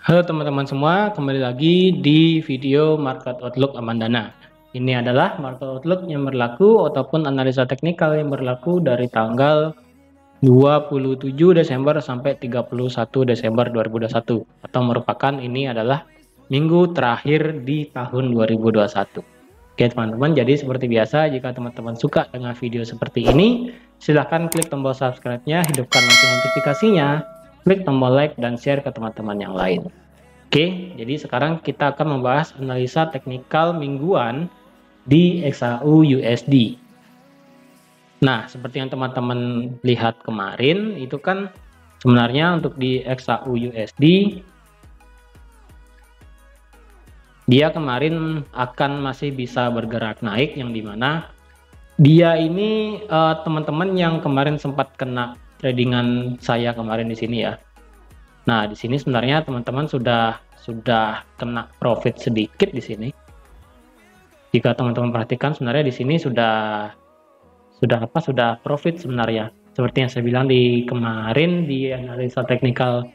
Halo teman-teman semua, kembali lagi di video Market Outlook Amandana. Ini adalah Market Outlook yang berlaku ataupun analisa teknikal yang berlaku dari tanggal 27 Desember sampai 31 Desember 2021 atau merupakan ini adalah minggu terakhir di tahun 2021. Oke teman-teman, jadi seperti biasa jika teman-teman suka dengan video seperti ini, silahkan klik tombol subscribe-nya, hidupkan lonceng notifikasinya, klik tombol like dan share ke teman-teman yang lain. Oke, jadi sekarang kita akan membahas analisa teknikal mingguan di XAU USD. Nah, seperti yang teman-teman lihat kemarin, itu kan sebenarnya untuk di XAU USD, dia kemarin akan masih bisa bergerak naik, yang dimana dia ini teman-teman yang kemarin sempat kena tradingan saya kemarin di sini ya. Nah, di sini sebenarnya teman-teman sudah kena profit sedikit di sini. Jika teman-teman perhatikan sebenarnya di sini sudah profit sebenarnya. Seperti yang saya bilang di kemarin di analisa teknikal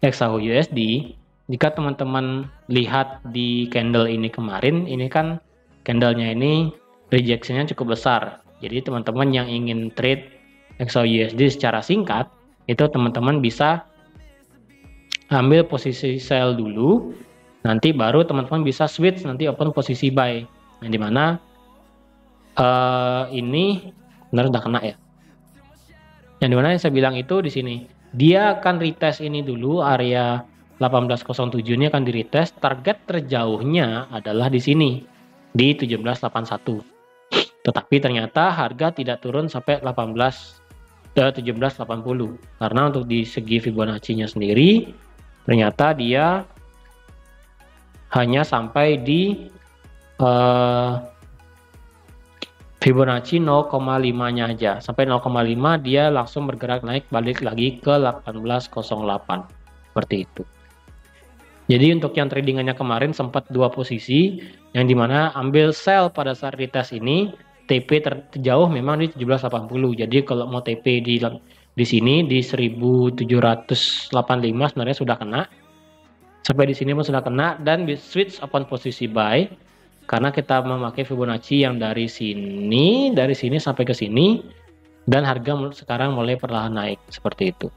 XAU USD, jika teman-teman lihat di candle ini kemarin, ini kan candlenya ini rejectionnya cukup besar. Jadi teman-teman yang ingin trade XAU USD secara singkat, itu teman-teman bisa ambil posisi sell dulu, nanti baru teman-teman bisa switch nanti open posisi buy, yang dimana ini benar udah kena ya, yang dimana yang saya bilang itu di sini dia akan retest ini dulu, area 1807 ini akan di retest, target terjauhnya adalah di sini di 1781, tetapi ternyata harga tidak turun sampai 1780, karena untuk di segi Fibonacci-nya sendiri ternyata dia hanya sampai di Fibonacci 0,5-nya aja. Sampai 0,5 dia langsung bergerak naik balik lagi ke 1808. Seperti itu. Jadi untuk yang tradingannya kemarin sempat dua posisi, yang dimana ambil sell pada saat retest ini, TP terjauh memang di 1780. Jadi kalau mau TP di sini di 1785 sebenarnya sudah kena. Sampai di sini pun sudah kena, dan switch open posisi buy karena kita memakai Fibonacci yang dari sini sampai ke sini, dan harga sekarang mulai perlahan naik seperti itu.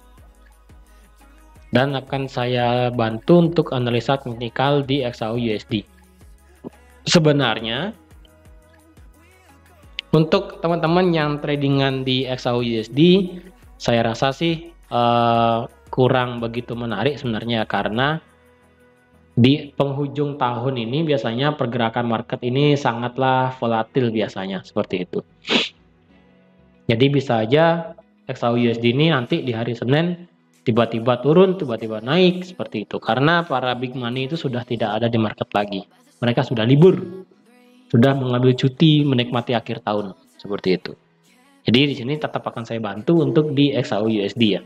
Dan akan saya bantu untuk analisa teknikal di XAU USD. Sebenarnya untuk teman-teman yang tradingan di XAU USD, saya rasa sih kurang begitu menarik sebenarnya, karena di penghujung tahun ini biasanya pergerakan market ini sangatlah volatil biasanya, seperti itu. Jadi bisa aja XAU USD ini nanti di hari Senin tiba-tiba turun, tiba-tiba naik, seperti itu. Karena para big money itu sudah tidak ada di market lagi. Mereka sudah libur, sudah mengambil cuti menikmati akhir tahun, seperti itu. Jadi di sini tetap akan saya bantu untuk di XAU USD ya.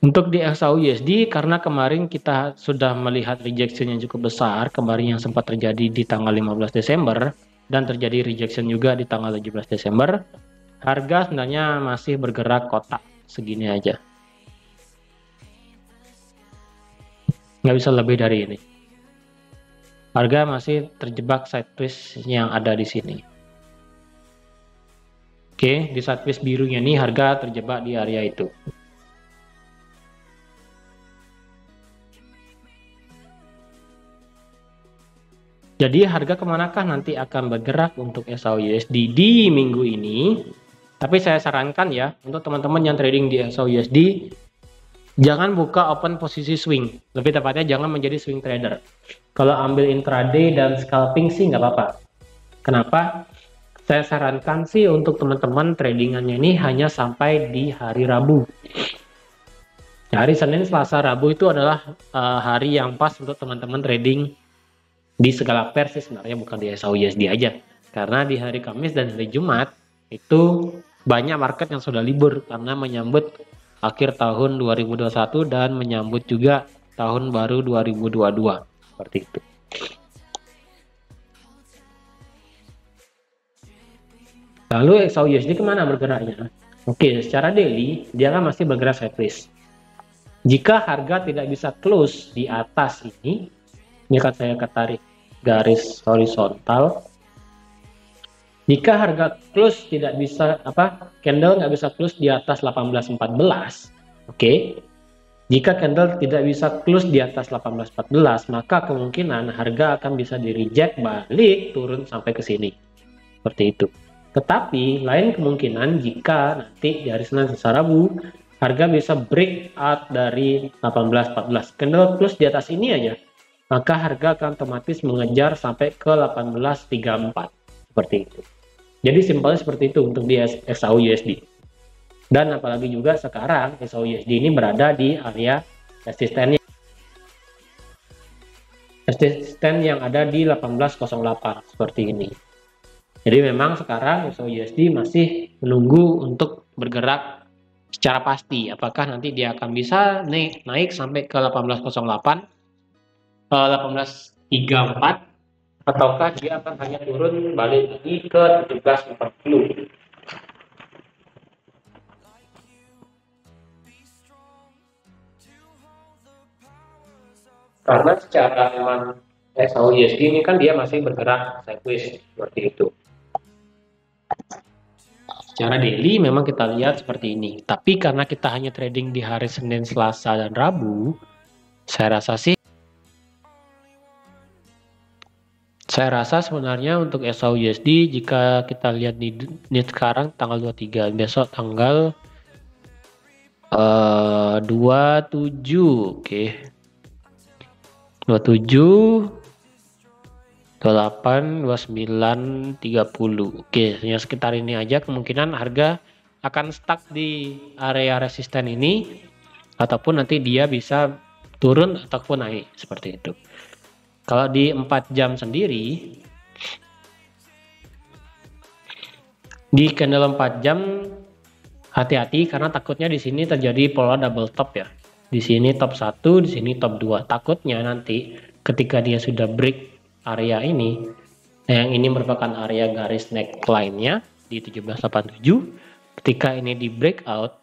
Untuk di XAU USD, karena kemarin kita sudah melihat rejection yang cukup besar, kemarin yang sempat terjadi di tanggal 15 Desember, dan terjadi rejection juga di tanggal 17 Desember, harga sebenarnya masih bergerak kotak segini aja. Nggak bisa lebih dari ini. Harga masih terjebak sideways yang ada di sini. Oke, di sideways birunya ini harga terjebak di area itu. Jadi harga kemanakah nanti akan bergerak untuk XAU USD di minggu ini? Tapi saya sarankan ya, untuk teman-teman yang trading di XAU USD, jangan buka open posisi swing. Lebih tepatnya jangan menjadi swing trader. Kalau ambil intraday dan scalping sih nggak apa-apa. Kenapa? Saya sarankan sih untuk teman-teman tradingannya ini hanya sampai di hari Rabu. Hari Senin, Selasa, Rabu itu adalah hari yang pas untuk teman-teman trading di segala pair sih sebenarnya, bukan di XAU USD aja. Karena di hari Kamis dan hari Jumat itu banyak market yang sudah libur karena menyambut akhir tahun 2021 dan menyambut juga tahun baru 2022. Seperti itu. Lalu XAU USD kemana bergeraknya? Oke, secara daily dia kan masih bergerak sideways. Jika harga tidak bisa close di atas ini kan saya tarik garis horizontal. Jika harga close tidak bisa candle nggak bisa close di atas 18.14, oke. Jika candle tidak bisa close di atas 18.14, maka kemungkinan harga akan bisa di reject balik turun sampai ke sini. Seperti itu. Tetapi lain kemungkinan jika nanti di hari Senin Selasa Rabu harga bisa break out dari 18.14, candle close di atas ini aja, maka harga akan otomatis mengejar sampai ke 18.34. Seperti itu. Jadi simpelnya seperti itu untuk di XAU-USD. Dan apalagi juga sekarang XAU-USD ini berada di area resisten yang ada di 1808 seperti ini. Jadi memang sekarang XAU-USD masih menunggu untuk bergerak secara pasti. Apakah nanti dia akan bisa naik sampai ke 1808, 1834, ataukah dia akan hanya turun balik lagi ke 1740. Karena secara memang XAU-USD ini kan dia masih bergerak sideways seperti itu. Secara daily memang kita lihat seperti ini. Tapi karena kita hanya trading di hari Senin, Selasa, dan Rabu, saya rasa sebenarnya untuk XAU-USD jika kita lihat di sekarang tanggal 23, besok tanggal 27, oke. 27, 28, 29, 30. Oke, hanya sekitar ini aja kemungkinan harga akan stuck di area resisten ini, ataupun nanti dia bisa turun ataupun naik seperti itu. Kalau di 4 jam sendiri, di candle 4 jam hati-hati karena takutnya di sini terjadi pola double top ya. Di sini top 1, di sini top 2. Takutnya nanti ketika dia sudah break area ini, yang ini merupakan area garis neckline-nya di 1787. Ketika ini di breakout,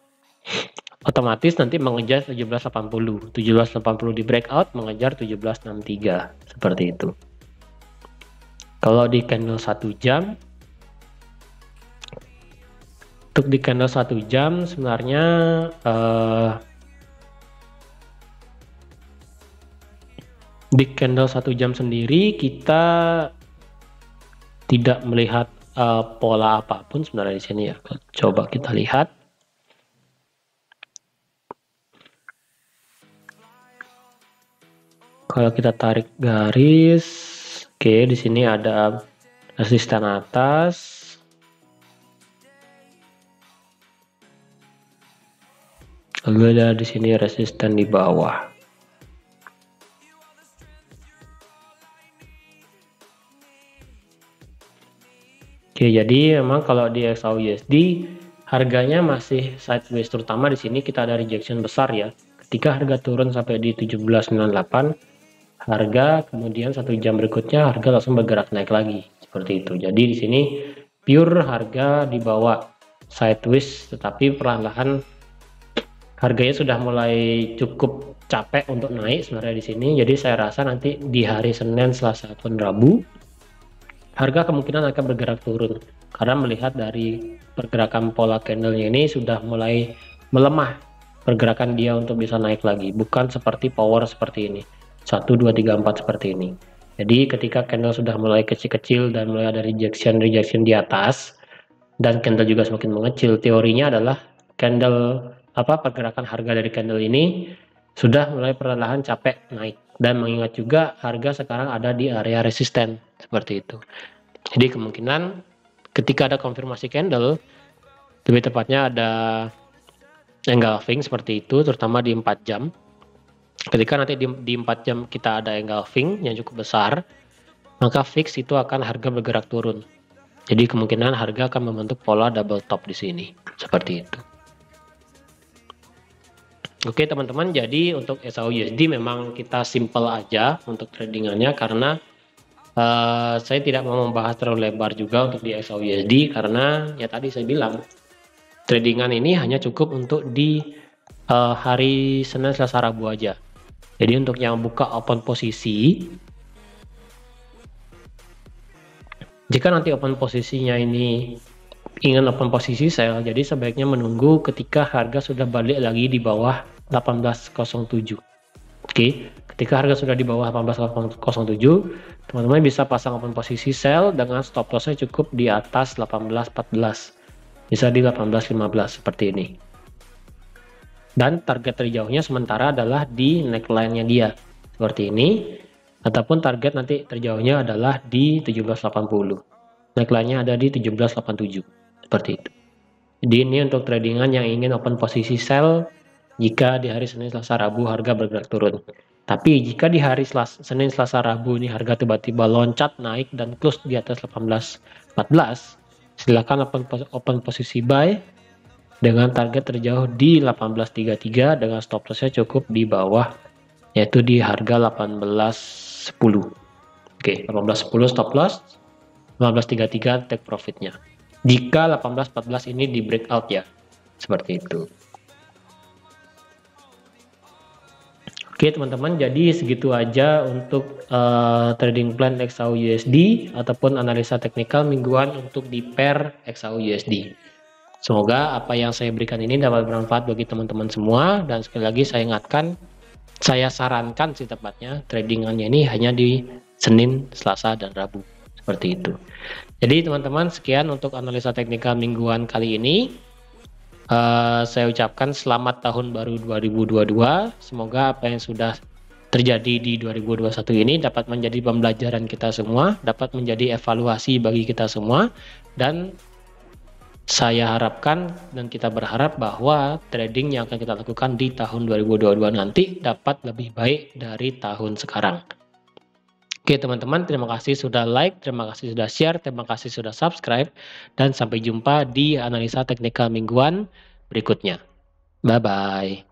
otomatis nanti mengejar 1780. 1780 di breakout mengejar 1763. Seperti itu. Kalau di candle 1 jam, untuk di candle 1 jam sebenarnya di candle 1 jam sendiri kita tidak melihat pola apapun sebenarnya di sini ya. Coba kita lihat. Kalau kita tarik garis, oke, di sini ada resisten atas. Lalu ada di sini resisten di bawah. Oke, jadi memang kalau di XAU-USD harganya masih sideways, terutama di sini kita ada rejection besar ya. Ketika harga turun sampai di 1798, harga kemudian 1 jam berikutnya harga langsung bergerak naik lagi seperti itu. Jadi di sini pure harga di bawah sideways, tetapi perlahan-lahan harganya sudah mulai cukup capek untuk naik sebenarnya di sini. Jadi saya rasa nanti di hari Senin, Selasa, ataupun Rabu harga kemungkinan akan bergerak turun karena melihat dari pergerakan pola candlenya ini sudah mulai melemah pergerakan dia untuk bisa naik lagi, bukan seperti power seperti ini 1, 2, 3, 4 seperti ini. Jadi ketika candle sudah mulai kecil-kecil dan mulai ada rejection di atas dan candle juga semakin mengecil, teorinya adalah candle pergerakan harga dari candle ini sudah mulai perlahan capek naik. Dan mengingat juga harga sekarang ada di area resisten seperti itu. Jadi kemungkinan ketika ada konfirmasi candle, lebih tepatnya ada engulfing seperti itu, terutama di 4 jam. Ketika nanti di 4 jam kita ada engulfing yang cukup besar, maka fix itu akan harga bergerak turun. Jadi kemungkinan harga akan membentuk pola double top di sini, seperti itu. Oke teman-teman, jadi untuk XAU-USD memang kita simple aja untuk tradingannya karena saya tidak mau membahas terlalu lebar juga untuk di XAU-USD karena ya tadi saya bilang tradingan ini hanya cukup untuk di hari Senin, Selasa, Rabu aja. Jadi untuk yang buka open posisi, jika nanti open posisinya ini ingin open posisi sell, jadi sebaiknya menunggu ketika harga sudah balik lagi di bawah 18.07. Oke, ketika harga sudah di bawah 18.07, teman-teman bisa pasang open posisi sell dengan stop lossnya cukup di atas 18.14, bisa di 18.15 seperti ini. Dan target terjauhnya sementara adalah di neckline-nya dia seperti ini, ataupun target nanti terjauhnya adalah di 17.80. Neckline-nya ada di 17.87 seperti itu. Jadi ini untuk tradingan yang ingin open posisi sell jika di hari Senin, Selasa, Rabu harga bergerak turun. Tapi jika di hari Senin, Selasa, Rabu ini harga tiba-tiba loncat naik dan close di atas 18.14, silakan open posisi buy dengan target terjauh di 18.33 dengan stop lossnya cukup di bawah, yaitu di harga 18.10. Oke, 18.10 stop loss, 18.33 take profitnya. Jika 18.14 ini di breakout ya, seperti itu. Oke teman-teman, jadi segitu aja untuk trading plan XAU-USD ataupun analisa teknikal mingguan untuk di pair XAU-USD. Semoga apa yang saya berikan ini dapat bermanfaat bagi teman-teman semua, dan sekali lagi saya ingatkan, saya sarankan sih tepatnya tradingannya ini hanya di Senin, Selasa, dan Rabu seperti itu. Jadi teman-teman, sekian untuk analisa teknikal mingguan kali ini. Saya ucapkan selamat tahun baru 2022. Semoga apa yang sudah terjadi di 2021 ini dapat menjadi pembelajaran kita semua, dapat menjadi evaluasi bagi kita semua, dan saya harapkan dan kita berharap bahwa trading yang akan kita lakukan di tahun 2022 nanti dapat lebih baik dari tahun sekarang. Oke teman-teman, terima kasih sudah like, terima kasih sudah share, terima kasih sudah subscribe, dan sampai jumpa di analisa teknikal mingguan berikutnya. Bye-bye.